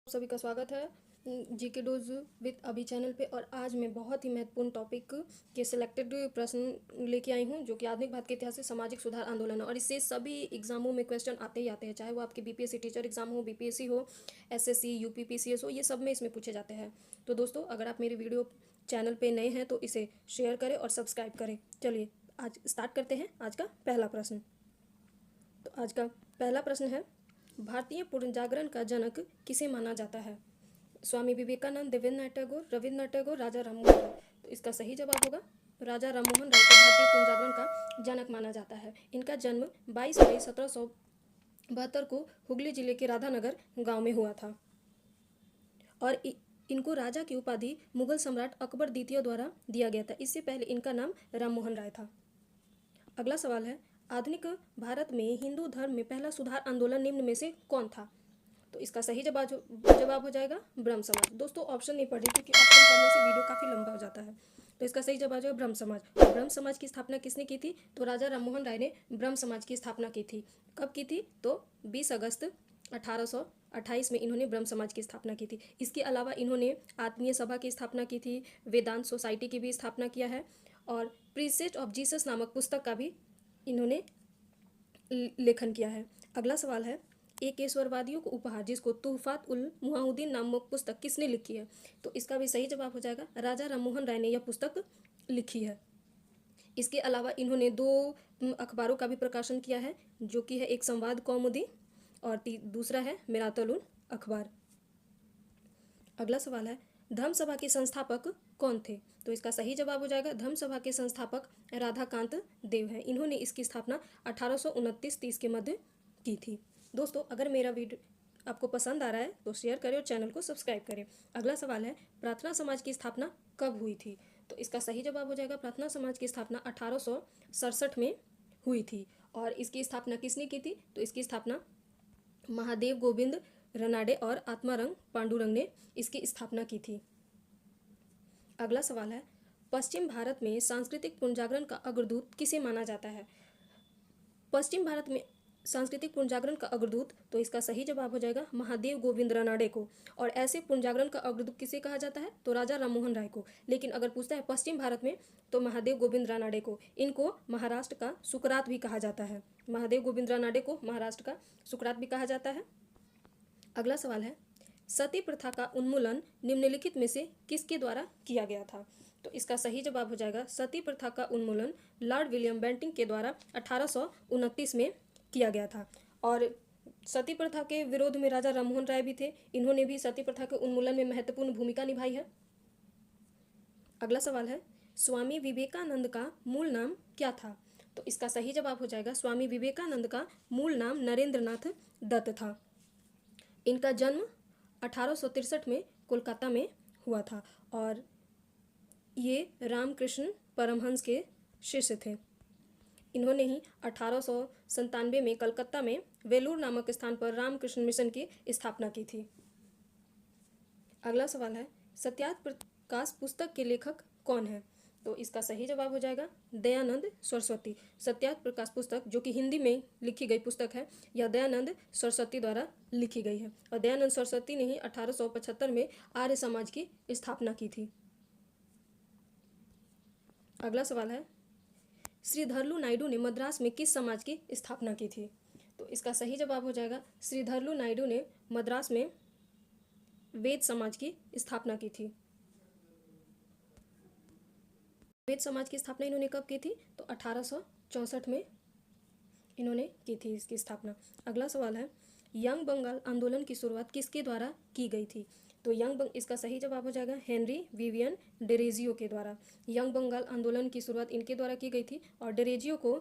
सभी का स्वागत है जीके डोज विद अभी चैनल पे। और आज मैं बहुत ही महत्वपूर्ण टॉपिक के सिलेक्टेड प्रश्न लेके आई हूँ जो कि आधुनिक भारत के इतिहास से सामाजिक सुधार आंदोलन है। और इससे सभी एग्जामों में क्वेश्चन आते ही आते हैं, चाहे वो आपके बीपीएससी टीचर एग्जाम हो, बीपीएससी हो, एसएससी, यूपीपीसीएस हो, ये सब में इसमें पूछे जाते हैं। तो दोस्तों, अगर आप मेरी वीडियो चैनल पर नए हैं तो इसे शेयर करें और सब्सक्राइब करें। चलिए आज स्टार्ट करते हैं आज का पहला प्रश्न। तो आज का पहला प्रश्न है, भारतीय पुनर्जागरण का जनक किसे माना जाता है? स्वामी विवेकानंद, देवेंद्रनाथ टैगोर, रविन्द्रनाथ टैगोर, राजा राममोहन राय। तो इसका सही जवाब होगा राजा राममोहन राय को भारतीय पुनर्जागरण का जनक माना जाता है। इनका जन्म 22 मई 1772 को हुगली जिले के राधानगर गांव में हुआ था और इनको राजा की उपाधि मुगल सम्राट अकबर द्वितीय द्वारा दिया गया था। इससे पहले इनका नाम राममोहन राय था। अगला सवाल है, आधुनिक भारत में हिंदू धर्म में पहला सुधार आंदोलन निम्न में से कौन था? तो इसका सही जवाब हो जाएगा ब्रह्म समाज। दोस्तों ऑप्शन नहीं पढ़ रही क्योंकि ऑप्शन पढ़ने से वीडियो काफ़ी लंबा हो जाता है। तो इसका सही जवाब है ब्रह्म समाज। और ब्रह्म समाज की स्थापना किसने की थी? तो राजा राममोहन राय ने ब्रह्म समाज की स्थापना की थी। कब की थी? तो 20 अगस्त 1828 में इन्होंने ब्रह्म समाज की स्थापना की थी। इसके अलावा इन्होंने आत्मीय सभा की स्थापना की थी, वेदांत सोसाइटी की भी स्थापना किया है और प्रीसेट ऑफ जीसस नामक पुस्तक का भी इन्होंने लेखन किया है। अगला सवाल है, एक ईश्वरवादियों को उपहार जिसको तुहफात उल मुहाउद्दीन नामक पुस्तक किसने लिखी है? तो इसका भी सही जवाब हो जाएगा राजा राममोहन राय ने यह पुस्तक लिखी है। इसके अलावा इन्होंने 2 अखबारों का भी प्रकाशन किया है जो कि है एक संवाद कौमुदी और दूसरा है मिरातुल अखबार। अगला सवाल है, धम्म सभा के संस्थापक कौन थे? तो इसका सही जवाब हो जाएगा धम्म सभा के संस्थापक राधाकांत देव हैं। इन्होंने इसकी स्थापना 1829-30 के मध्य की थी। दोस्तों अगर मेरा वीडियो आपको पसंद आ रहा है तो शेयर करें और चैनल को सब्सक्राइब करें। अगला सवाल है, प्रार्थना समाज की स्थापना कब हुई थी? तो इसका सही जवाब हो जाएगा प्रार्थना समाज की स्थापना 1867 में हुई थी। और इसकी स्थापना किसने की थी? तो इसकी स्थापना महादेव गोविंद रनाडे और आत्मारंग पांडुरंग ने इसकी स्थापना की थी। अगला सवाल है, पश्चिम भारत में सांस्कृतिक पुनर्जागरण का अग्रदूत किसे माना जाता है? पश्चिम भारत में सांस्कृतिक पुनर्जागरण का अग्रदूत, तो इसका सही जवाब हो जाएगा महादेव गोविंद रानाडे को। और ऐसे पुनर्जागरण का अग्रदूत किसे कहा जाता है? तो राजा राममोहन राय को। लेकिन अगर पूछता है पश्चिम भारत में तो महादेव गोविंद रानाडे को। इनको महाराष्ट्र का सुकरात भी कहा जाता है। महादेव गोविंद रानाडे को महाराष्ट्र का सुकरात भी कहा जाता है। अगला सवाल है, सती प्रथा का उन्मूलन निम्नलिखित में से किसके द्वारा किया गया था? तो इसका सही जवाब हो जाएगा सती प्रथा का उन्मूलन लॉर्ड विलियम बेंटिंक के द्वारा 1829 में किया गया था। और सती प्रथा के विरोध में राजा राममोहन राय भी थे। इन्होंने भी सती प्रथा के उन्मूलन में महत्वपूर्ण भूमिका निभाई है। अगला सवाल है, स्वामी विवेकानंद का मूल नाम क्या था? तो इसका सही जवाब हो जाएगा स्वामी विवेकानंद का मूल नाम नरेंद्रनाथ दत्त था। इनका जन्म 1863 में कोलकाता में हुआ था और ये रामकृष्ण परमहंस के शिष्य थे। इन्होंने ही 1897 में कलकत्ता में वेलूर नामक स्थान पर रामकृष्ण मिशन की स्थापना की थी। अगला सवाल है, सत्यार्थ प्रकाश पुस्तक के लेखक कौन है? तो इसका सही जवाब हो जाएगा दयानंद सरस्वती। सत्यार्थ प्रकाश पुस्तक जो कि हिंदी में लिखी गई पुस्तक है, यह दयानंद सरस्वती द्वारा लिखी गई है। और दयानंद सरस्वती ने ही 1875 में आर्य समाज की स्थापना की थी। अगला सवाल है, श्रीधरलू नायडू ने मद्रास में किस समाज की स्थापना की थी? तो इसका सही जवाब हो जाएगा श्रीधरलू नायडू ने मद्रास में वेद समाज की स्थापना की थी। वेद समाज की स्थापना इन्होंने कब की थी? तो 1864 में इन्होंने की थी इसकी स्थापना। अगला सवाल है, यंग बंगाल आंदोलन की शुरुआत किसके द्वारा की गई थी? तो इसका सही जवाब हो जाएगा हेनरी विवियन डेरेजियो के द्वारा। यंग बंगाल आंदोलन की शुरुआत इनके द्वारा की गई थी। और डेरेजियो को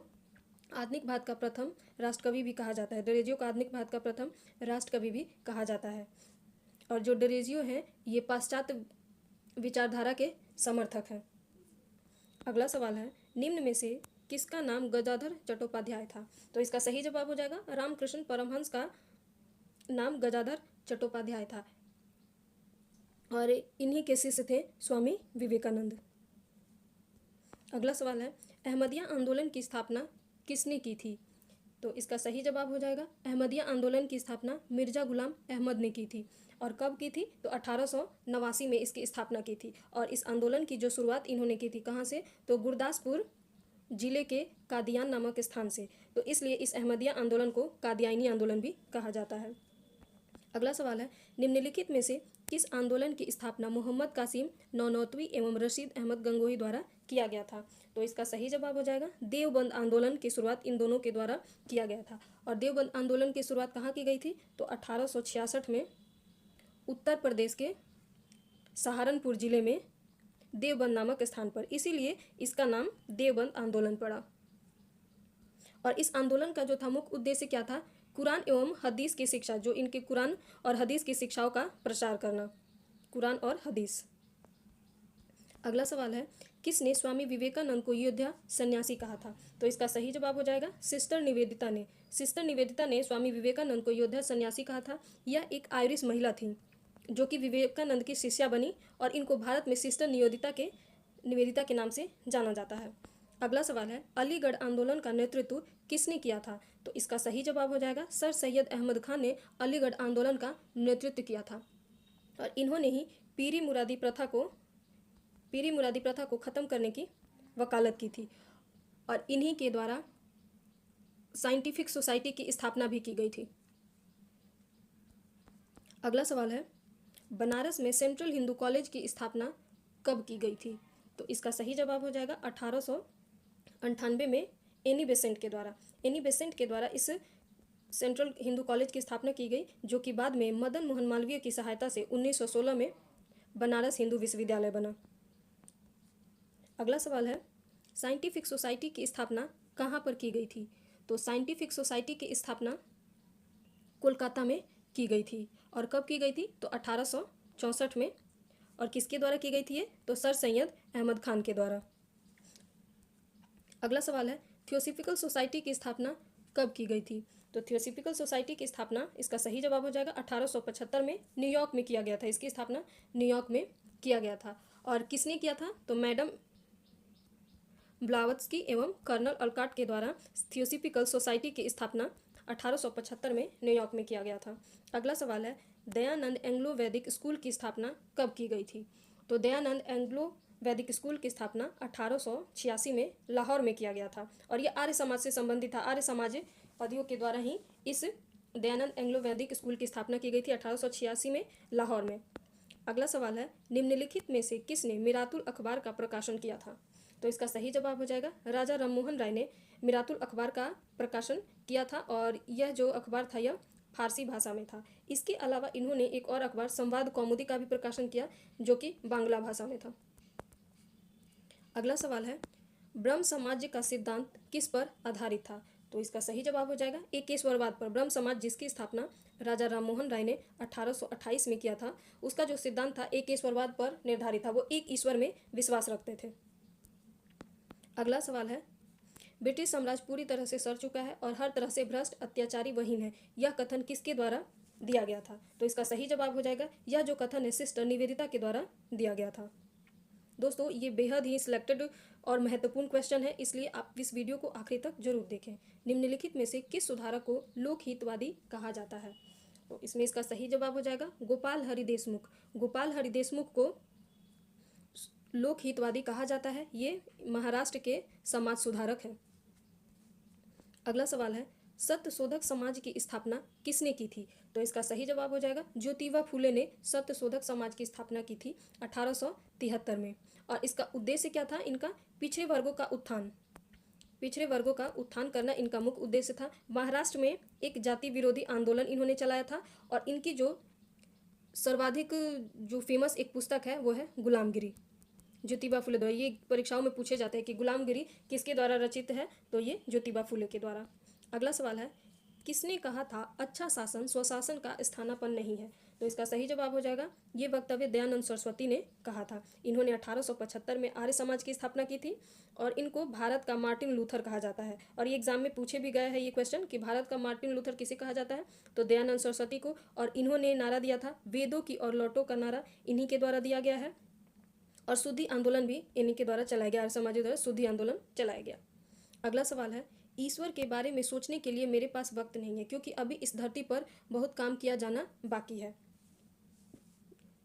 आधुनिक भारत का प्रथम राष्ट्रकवि भी कहा जाता है। डेरेजियो को आधुनिक भारत का प्रथम राष्ट्रकवि भी कहा जाता है। और जो डेरेजियो हैं ये पाश्चात्य विचारधारा के समर्थक हैं। अगला सवाल है, निम्न में से किसका नाम गदाधर चट्टोपाध्याय था? तो इसका सही जवाब हो जाएगा रामकृष्ण परमहंस का नाम गदाधर चट्टोपाध्याय था और इन्हीं के शिष्य थे स्वामी विवेकानंद। अगला सवाल है, अहमदिया आंदोलन की स्थापना किसने की थी? तो इसका सही जवाब हो जाएगा अहमदिया आंदोलन की स्थापना मिर्जा गुलाम अहमद ने की थी। और कब की थी? तो 1889 में इसकी स्थापना की थी। और इस आंदोलन की जो शुरुआत इन्होंने की थी कहाँ से? तो गुरदासपुर जिले के कादियान नामक स्थान से। तो इसलिए इस अहमदिया आंदोलन को कादियानी आंदोलन भी कहा जाता है। अगला सवाल है, निम्नलिखित में से किस आंदोलन की स्थापना मोहम्मद कासिम नौनौतवी एवं रशीद अहमद गंगोही द्वारा किया गया था? तो इसका सही जवाब हो जाएगा देवबंद आंदोलन की शुरुआत इन दोनों के द्वारा किया गया था। और देवबंद आंदोलन की शुरुआत कहाँ की गई थी? तो 1866 में उत्तर प्रदेश के सहारनपुर जिले में देवबंद नामक स्थान पर, इसीलिए इसका नाम देवबंद आंदोलन पड़ा। और इस आंदोलन का जो था मुख्य उद्देश्य क्या था? कुरान एवं हदीस की शिक्षा, जो इनके कुरान और हदीस की शिक्षाओं का प्रचार करना, कुरान और हदीस। अगला सवाल है, किसने स्वामी विवेकानंद को योद्धा सन्यासी कहा था? तो इसका सही जवाब हो जाएगा सिस्टर निवेदिता ने। सिस्टर निवेदिता ने स्वामी विवेकानंद को योद्धा सन्यासी कहा था। यह एक आयरिश महिला थी जो कि विवेकानंद की शिष्या बनी और इनको भारत में सिस्टर निवेदिता के नाम से जाना जाता है। अगला सवाल है, अलीगढ़ आंदोलन का नेतृत्व किसने किया था? तो इसका सही जवाब हो जाएगा सर सैयद अहमद खान ने अलीगढ़ आंदोलन का नेतृत्व किया था। और इन्होंने ही पीरी मुरादी प्रथा को ख़त्म करने की वकालत की थी। और इन्हीं के द्वारा साइंटिफिक सोसाइटी की स्थापना भी की गई थी। अगला सवाल है, बनारस में सेंट्रल हिंदू कॉलेज की स्थापना कब की गई थी? तो इसका सही जवाब हो जाएगा 1898 में एनी बेसेंट के द्वारा। एनी बेसेंट के द्वारा इस सेंट्रल हिंदू कॉलेज की स्थापना की गई, जो कि बाद में मदन मोहन मालवीय की सहायता से 1916 में बनारस हिंदू विश्वविद्यालय बना। अगला सवाल है, साइंटिफिक सोसाइटी की स्थापना कहाँ पर की गई थी? तो साइंटिफिक सोसाइटी की स्थापना कोलकाता में की गई थी। और कब की गई थी? तो 1864 में। और किसके द्वारा की गई थी ये? तो सर सैयद अहमद खान के द्वारा। अगला सवाल है, थियोसॉफिकल सोसाइटी की स्थापना कब की गई थी? तो थियोसॉफिकल सोसाइटी की स्थापना, इसका सही जवाब हो जाएगा 1875 में न्यूयॉर्क में किया गया था। इसकी स्थापना न्यूयॉर्क में किया गया था। और किसने किया था? तो मैडम ब्लावत्स्की एवं कर्नल अलकाट के द्वारा थियोसॉफिकल सोसाइटी की स्थापना 1875 में न्यूयॉर्क में किया गया था। अगला सवाल है, दयानंद एंग्लो वैदिक स्कूल की स्थापना कब की गई थी? तो दयानंद एंग्लो वैदिक स्कूल की स्थापना 1886 में लाहौर में किया गया था। और ये आर्य समाज से संबंधित था। आर्य समाजवादियों के द्वारा ही इस दयानंद एंग्लो वैदिक स्कूल की स्थापना की गई थी 1886 में लाहौर में। अगला सवाल है, निम्नलिखित में से किसने मिरातुल अखबार का प्रकाशन किया था? तो इसका सही जवाब हो जाएगा राजा राममोहन राय ने मिरातुल अखबार का प्रकाशन किया था। और यह जो अखबार था यह फारसी भाषा में था। इसके अलावा इन्होंने एक और अखबार संवाद कौमुदी का भी प्रकाशन किया, जो कि बांग्ला भाषा में था। अगला सवाल है, ब्रह्म समाज का सिद्धांत किस पर आधारित था? तो इसका सही जवाब हो जाएगा एकेश्वरवाद पर। ब्रह्म समाज जिसकी स्थापना राजा राममोहन राय ने 1828 में किया था, उसका जो सिद्धांत था एकेश्वरवाद पर निर्धारित था। वो एक ईश्वर में विश्वास रखते थे। अगला सवाल है, ब्रिटिश साम्राज्य पूरी तरह से सड़ चुका है और हर तरह से भ्रष्ट अत्याचारी वहीन है, यह कथन किसके द्वारा दिया गया था? तो इसका सही जवाब हो जाएगा यह जो कथन है सिस्टर निवेदिता के द्वारा दिया गया था। दोस्तों, ये बेहद ही सिलेक्टेड और महत्वपूर्ण क्वेश्चन है, इसलिए आप इस वीडियो को आखिरी तक जरूर देखें। निम्नलिखित में से किस सुधारक को लोकहितवादी कहा जाता है? तो इसमें इसका सही जवाब हो जाएगा गोपाल हरि देशमुख। गोपाल हरि देशमुख को लोकहितवादी कहा जाता है। ये महाराष्ट्र के समाज सुधारक हैं। अगला सवाल है, सत्यशोधक समाज की स्थापना किसने की थी? तो इसका सही जवाब हो जाएगा ज्योतिबा फुले ने सत्यशोधक समाज की स्थापना की थी 1873 में। और इसका उद्देश्य क्या था? इनका पिछड़े वर्गों का उत्थान करना इनका मुख्य उद्देश्य था। महाराष्ट्र में एक जाति विरोधी आंदोलन इन्होंने चलाया था। और इनकी जो सर्वाधिक जो फेमस एक पुस्तक है वो है गुलामगिरी, ज्योतिबा फुले द्वारा। ये परीक्षाओं में पूछे जाते हैं कि गुलामगिरी किसके द्वारा रचित है? तो ये ज्योतिबा फुले के द्वारा। अगला सवाल है, किसने कहा था अच्छा शासन स्वशासन का स्थानापन्न नहीं है? तो इसका सही जवाब हो जाएगा ये वक्तव्य दयानंद सरस्वती ने कहा था। इन्होंने 1875 में आर्य समाज की स्थापना की थी। और इनको भारत का मार्टिन लूथर कहा जाता है। और ये एग्जाम में पूछे भी गया है ये क्वेश्चन कि भारत का मार्टिन लूथर किसे कहा जाता है? तो दयानंद सरस्वती को। और इन्होंने नारा दिया था वेदों की और लौटों का नारा इन्हीं के द्वारा दिया गया है। और शुद्धि आंदोलन भी इन्हीं के द्वारा चलाया गया, आर्य समाज द्वारा शुद्धि आंदोलन चलाया गया। अगला सवाल है, ईश्वर के बारे में सोचने के लिए मेरे पास वक्त नहीं है, क्योंकि अभी इस धरती पर बहुत काम किया जाना बाकी है।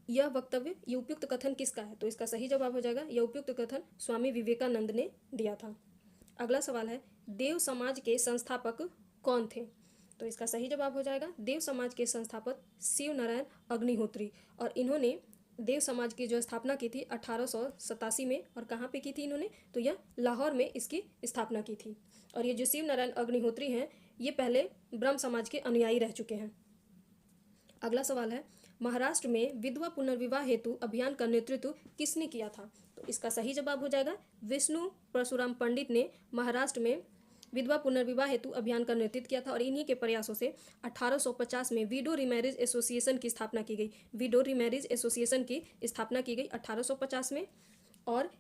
यह वक्तव्य, ये उपयुक्त कथन किसका है? तो इसका सही जवाब हो जाएगा, यह उपयुक्त कथन स्वामी विवेकानंद ने दिया था। अगला सवाल है, देव समाज के संस्थापक कौन थे? तो इसका सही जवाब हो जाएगा, देव समाज के संस्थापक शिव नारायण अग्निहोत्री। और इन्होंने देव समाज की जो स्थापना की थी 1887 में, और कहाँ पे की थी इन्होंने? तो यह लाहौर में इसकी स्थापना की थी। और ये जो शिव नारायण अग्निहोत्री हैं, ये पहले ब्रह्म समाज के अनुयायी रह चुके हैं। अगला सवाल है, महाराष्ट्र में विधवा पुनर्विवाह हेतु अभियान का नेतृत्व किसने किया था? तो इसका सही जवाब हो जाएगा, विष्णु परशुराम पंडित ने महाराष्ट्र में विधवा पुनर्विवाह हेतु अभियान का नेतृत्व किया था। और इन्हीं के प्रयासों से 1850 में विडो रीमैरिज एसोसिएशन की स्थापना की गई। विडो रीमैरिज एसोसिएशन की स्थापना की गई 1850 में, और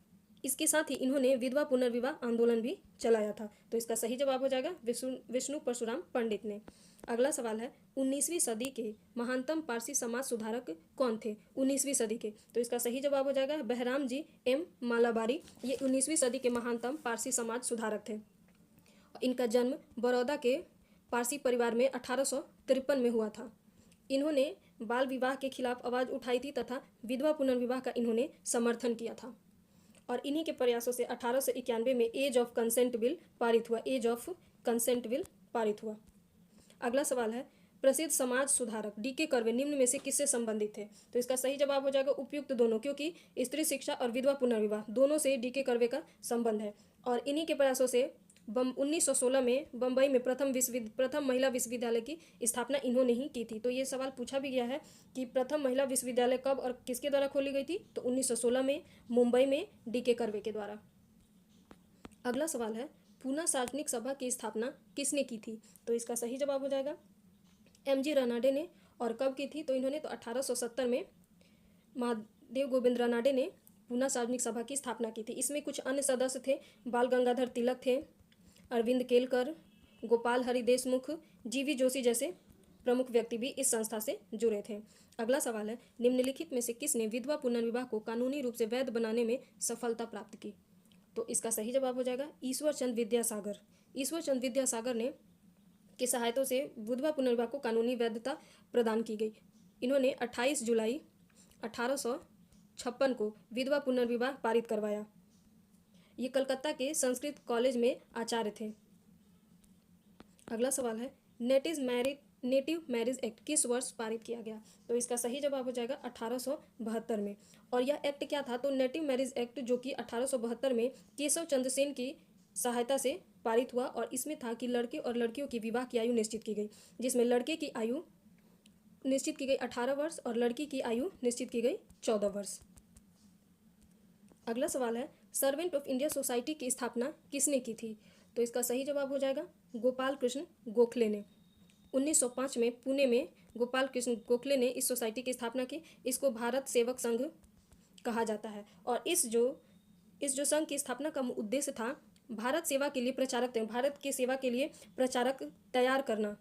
इसके साथ ही इन्होंने विधवा पुनर्विवाह आंदोलन भी चलाया था। तो इसका सही जवाब हो जाएगा, विष्णु परशुराम पंडित ने। अगला सवाल है, 19वीं सदी के महानतम पारसी समाज सुधारक कौन थे? 19वीं सदी के, तो इसका सही जवाब हो जाएगा बहराम जी एम मालाबारी। ये 19वीं सदी के महानतम पारसी समाज सुधारक थे। इनका जन्म बड़ौदा के पारसी परिवार में 1853 में हुआ था। इन्होंने बाल विवाह के खिलाफ आवाज़ उठाई थी तथा विधवा पुनर्विवाह का इन्होंने समर्थन किया था। और इन्हीं के प्रयासों से 1891 में एज ऑफ कंसेंट बिल पारित हुआ। एज ऑफ कंसेंट बिल पारित हुआ। अगला सवाल है, प्रसिद्ध समाज सुधारक डीके कर्वे निम्न में से किससे संबंधित थे? तो इसका सही जवाब हो जाएगा उपयुक्त दोनों, क्योंकि स्त्री शिक्षा और विधवा पुनर्विवाह दोनों से डीके कर्वे का संबंध है। और इन्हीं के प्रयासों से 1916 में बम्बई में प्रथम महिला विश्वविद्यालय की स्थापना इन्होंने ही की थी। तो ये सवाल पूछा भी गया है कि प्रथम महिला विश्वविद्यालय कब और किसके द्वारा खोली गई थी? तो 1916 में मुंबई में डीके कर्वे के द्वारा। अगला सवाल है, पूना सार्वजनिक सभा की स्थापना किसने की थी? तो इसका सही जवाब हो जाएगा एमजी रानाडे ने। और कब की थी? तो इन्होंने 1870 में महादेव गोविंद रानाडे ने पूना सार्वजनिक सभा की स्थापना की थी। इसमें कुछ अन्य सदस्य थे, बाल गंगाधर तिलक थे, अरविंद केलकर, गोपाल हरि देशमुख, जीवी जोशी जैसे प्रमुख व्यक्ति भी इस संस्था से जुड़े थे। अगला सवाल है, निम्नलिखित में से किसने विधवा पुनर्विवाह को कानूनी रूप से वैध बनाने में सफलता प्राप्त की? तो इसका सही जवाब हो जाएगा ईश्वर चंद विद्यासागर। ईश्वर चंद विद्यासागर ने की सहायता से विधवा पुनर्विवाह को कानूनी वैधता प्रदान की गई। इन्होंने 28 जुलाई 1856 को विधवा पुनर्विवाह पारित करवाया। ये कलकत्ता के संस्कृत कॉलेज में आचार्य थे। अगला सवाल है, नेटिव मैरिज एक्ट किस वर्ष पारित किया गया? तो इसका सही जवाब हो जाएगा 1872 में। और यह एक्ट क्या था? तो नेटिव मैरिज एक्ट जो कि 1872 में केशव चंद्र सेन की सहायता से पारित हुआ। और इसमें था कि लड़के और लड़कियों की विवाह की आयु निश्चित की गई, जिसमें लड़के की आयु निश्चित की गई 18 वर्ष और लड़की की आयु निश्चित की गई 14 वर्ष। अगला सवाल है, सर्वेंट ऑफ इंडिया सोसाइटी की स्थापना किसने की थी? तो इसका सही जवाब हो जाएगा गोपाल कृष्ण गोखले ने। 1905 में पुणे में गोपाल कृष्ण गोखले ने इस सोसाइटी की स्थापना की। इसको भारत सेवक संघ कहा जाता है। और इस जो संघ की स्थापना का उद्देश्य था भारत सेवा के लिए भारत की सेवा के लिए प्रचारक तैयार करना।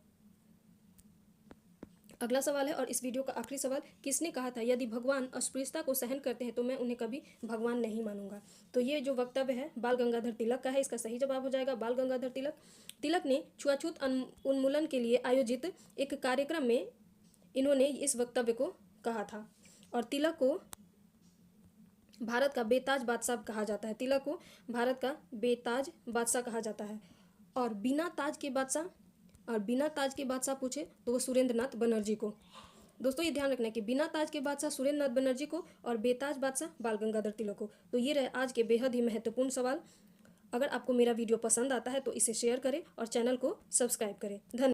अगला सवाल है, और इस वीडियो का आखिरी सवाल, किसने कहा था यदि भगवान अस्पृश्यता को सहन करते हैं तो मैं उन्हें कभी भगवान नहीं मानूंगा? तो ये जो वक्तव्य है बाल गंगाधर तिलक का है। इसका सही जवाब हो जाएगा बाल गंगाधर तिलक ने छुआछूत उन्मूलन के लिए आयोजित एक कार्यक्रम में इन्होंने इस वक्तव्य को कहा था। और तिलक को भारत का बेताज बादशाह कहा जाता है। तिलक को भारत का बेताज बादशाह कहा जाता है। और बिना ताज के बादशाह पूछे तो वो सुरेंद्र नाथ बनर्जी को। दोस्तों ये ध्यान रखना है कि बिना ताज के बादशाह सुरेंद्र नाथ बनर्जी को और बेताज बादशाह बाल गंगाधर तिलक को। तो ये रहे आज के बेहद ही महत्वपूर्ण सवाल। अगर आपको मेरा वीडियो पसंद आता है तो इसे शेयर करें और चैनल को सब्सक्राइब करें। धन्यवाद।